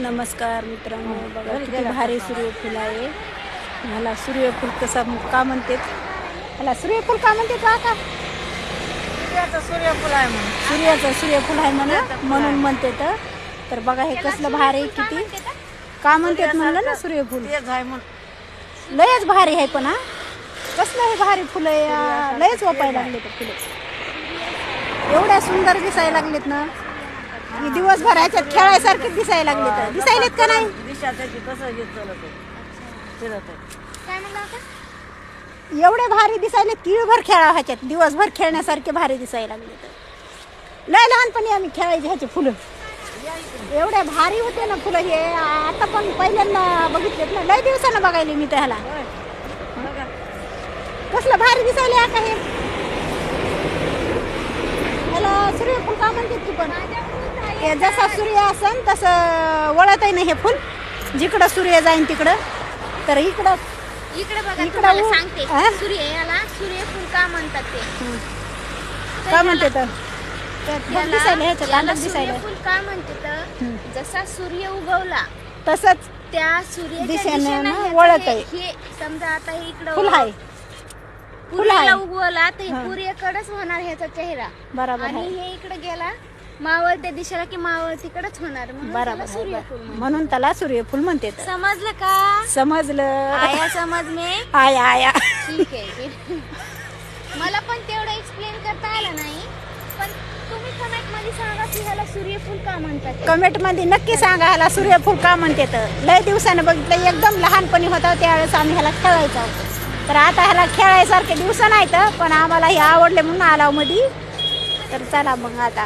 नमस्कार मित्रांनो, बघा किती भारी सूर्यफूल आहे. ह्याला सूर्यफूल कसं का म्हणतात? ह्याला सूर्यफूल का म्हणतात का? सूर्याचं सूर्यफूल आहे म्हणून. सूर्याचं सूर्यफूल आहे म्हणून म्हणतात. तर बघा हे कसलं भारी किती का म्हणतात म्हणलं ना सूर्यफूल. तेच आहे म्हणून. लयच भारी आहे पण हा कसलं हे भारी फुलं आहे. लयच वापायला लागले तर फुलं एवढ्या सुंदर दिसायला लागलेत ना की दिवसभर ह्याच्यात खेळायसारखे दिसायला लागले तर दिसायलेत का नाही. दिशा त्याची कसं हे चालत आहे, फिरत आहे. काय म्हणलं आता? एवढे भारी दिसायले किळभर खेळा ह्याच्यात दिवसभर खेळण्यासारखे भारी दिसायला लागले तर लय लहानपणी आम्ही खेळायचे ह्याचे फुलं. एवढे भारी होते ना फुलं हे. आता पण पहिल्यांदा बघितलेत ना, लय दिवसानं बघायले मी त्याला. बघा. कसलं भारी दिसायले आता हे. ह्याला सूर्यफूल का म्हणतात की पण हे जसा सूर्य असन तसं वळत आहे ना हे फुल. जिकडं सूर्य जाईन तिकडं. तर इकडं इकडे इकडं बघा सांगते. हा? याला सूर्यफूल का म्हणतात ते? का म्हणते तर दिसायला ह्याच्यात याला अंदाज दिसायला सूर्यफूल का म्हणते तर जसा सूर्य उगवला तसंच त्या सूर्याच्या दिशेनं दिशेनं ना ह्याचं वळत आहे. हे समजा आता हे इकडं फुल आहे. पूर्वेला उगवला तर हे पूर्वेकडेच होणार ह्याचा चेहरा. बरोबर आणि आहे. हे इकडे गेला मावळत्या दिशेला की मावळतीकडेच होणार, म्हणून त्याला बरोबर आहे. सूर्यफूल म्हणतात. म्हणून त्याला सूर्यफूल म्हणते तर. समजलं का? समजलं. आया समज में? आया आया ठीक आहे. मला पण तेवढं एक्सप्लेन करता आलं नाही, पण तुम्ही कमेंट मध्ये सांगा की ह्याला सूर्यफूल का म्हणतात ते. कमेंट मध्ये नक्की सांगा ह्याला सूर्यफूल का म्हणते तर. लय दिवसानं बघितलं, एकदम लहानपणी होता त्यावेळेस आम्ही ह्याला खेळायचो. तर आता ह्याला खेळायसारखे दिवस नाही तर पण आम्हाला हे आवडले म्हणून आला मध्ये. तर चला मग आता